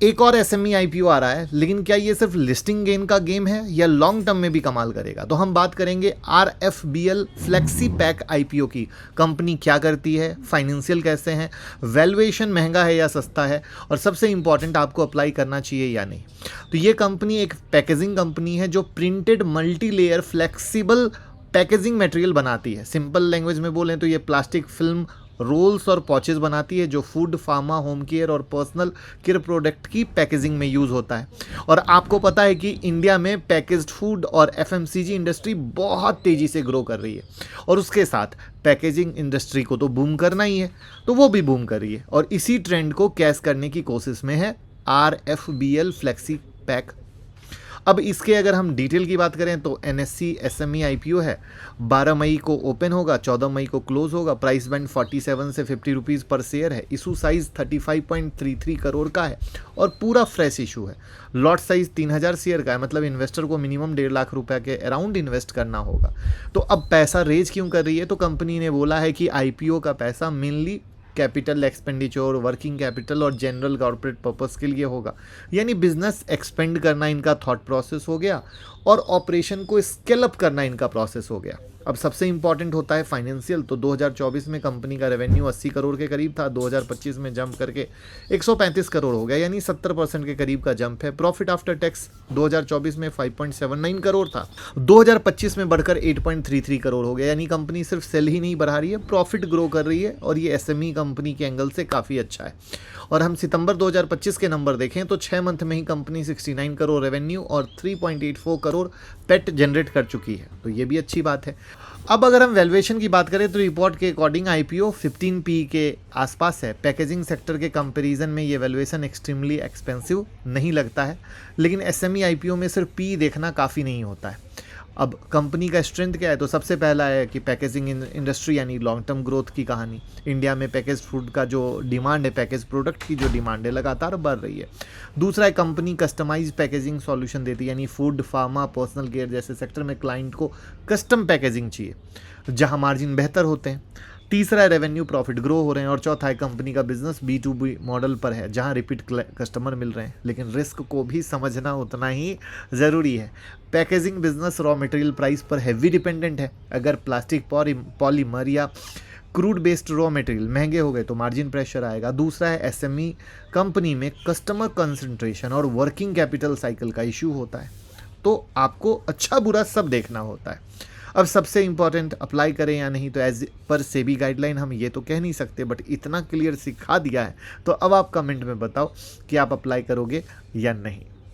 एक और SME IPO आ रहा है, लेकिन क्या ये सिर्फ लिस्टिंग गेन का गेम है या लॉन्ग टर्म में भी कमाल करेगा? तो हम बात करेंगे आरएफबीएल फ्लेक्सी पैक आईपीओ की। कंपनी क्या करती है, फाइनेंशियल कैसे हैं, वैल्यूएशन महंगा है या सस्ता है, और सबसे इंपॉर्टेंट आपको अप्लाई करना चाहिए या नहीं। तो ये कंपनी एक पैकेजिंग कंपनी है जो printed multi layer flexible packaging material बनाती है। सिंपल लैंग्वेज में बोलें तो ये प्लास्टिक फिल्म रोल्स और पॉचेस बनाती है जो फूड, फार्मा, होम केयर और पर्सनल केयर प्रोडक्ट की पैकेजिंग में यूज़ होता है। और आपको पता है कि इंडिया में पैकेज्ड फूड और एफएमसीजी इंडस्ट्री बहुत तेज़ी से ग्रो कर रही है, और उसके साथ पैकेजिंग इंडस्ट्री को तो बूम करना ही है, तो वो भी बूम कर रही है, और इसी ट्रेंड को कैच करने की कोशिश में है आरएफबीएल फ्लेक्सी पैक। अब इसके अगर हम डिटेल की बात करें तो एनएससी एसएमई आईपीओ है, 12 मई को ओपन होगा, 14 मई को क्लोज होगा। प्राइस बैंड 47 से 50 रुपीज़ पर शेयर है। इशू साइज 35.33 करोड़ का है और पूरा फ्रेश इशू है। लॉट साइज 3000 शेयर का है, मतलब इन्वेस्टर को मिनिमम 1.5 लाख रुपए के अराउंड इन्वेस्ट करना होगा। तो अब पैसा रेज क्यों कर रही है? तो कंपनी ने बोला है कि आईपीओ का पैसा mainly capital expenditure, working capital और जनरल कॉर्पोरेट पर्पस के लिए होगा। यानी बिजनेस एक्सपेंड करना इनका थॉट प्रोसेस हो गया और ऑपरेशन को स्केल अप करना इनका प्रोसेस हो गया। अब सबसे इंपॉर्टेंट होता है फाइनेंशियल। तो 2024 में कंपनी का रेवेन्यू 80 करोड़ के करीब था, 2025 में जंप करके 135 करोड़ हो गया, यानी 70% के करीब का जंप है। प्रॉफिट आफ्टर टैक्स 2024 में 5.79 करोड़ था, 2025 में बढ़कर 8.33 करोड़ हो गया। यानी कंपनी सिर्फ सेल ही नहीं बढ़ा रही है, प्रॉफिट ग्रो कर रही है, और ये एसएमई कंपनी के एंगल से काफ़ी अच्छा है। और हम सितंबर 2025 के नंबर देखें तो 6 मंथ में ही कंपनी 69 करोड़ रेवेन्यू और 3.84 करोड़ पेट जनरेट कर चुकी है, तो ये भी अच्छी बात है। अब अगर हम वैल्यूएशन की बात करें तो रिपोर्ट के अकॉर्डिंग आईपीओ 15 पी के आसपास है। पैकेजिंग सेक्टर के कंपैरिजन में ये वैल्यूएशन एक्सट्रीमली एक्सपेंसिव नहीं लगता है, लेकिन एसएमई आईपीओ में सिर्फ पी देखना काफ़ी नहीं होता है। अब कंपनी का स्ट्रेंथ क्या है? तो सबसे पहला है कि पैकेजिंग इंडस्ट्री यानी लॉन्ग टर्म ग्रोथ की कहानी। इंडिया में पैकेज फूड का जो डिमांड है, पैकेज प्रोडक्ट की जो डिमांड है, लगातार बढ़ रही है। दूसरा है कंपनी कस्टमाइज पैकेजिंग सॉल्यूशन देती है, यानी फूड, फार्मा, पर्सनल केयर जैसे सेक्टर में क्लाइंट को कस्टम पैकेजिंग चाहिए जहां मार्जिन बेहतर होते हैं। तीसरा है रेवेन्यू प्रॉफिट ग्रो हो रहे हैं, और चौथा है कंपनी का बिजनेस B2B मॉडल पर है जहां रिपीट कस्टमर मिल रहे हैं। लेकिन रिस्क को भी समझना उतना ही ज़रूरी है। Packaging business raw material price पर हैवी डिपेंडेंट है। अगर प्लास्टिक, पॉलीमर या क्रूड बेस्ड रॉ मटेरियल महंगे हो गए तो मार्जिन प्रेशर आएगा। दूसरा है एसएमई कंपनी में कस्टमर कंसंट्रेशन और वर्किंग कैपिटल साइकिल का इश्यू होता है, तो आपको अच्छा बुरा सब देखना होता है। अब सबसे इंपॉर्टेंट, अप्लाई करें या नहीं, तो एज पर सेबी गाइडलाइन हम ये तो कह नहीं सकते, बट इतना क्लियर सिखा दिया है, तो अब आप कमेंट में बताओ कि आप अप्लाई करोगे या नहीं।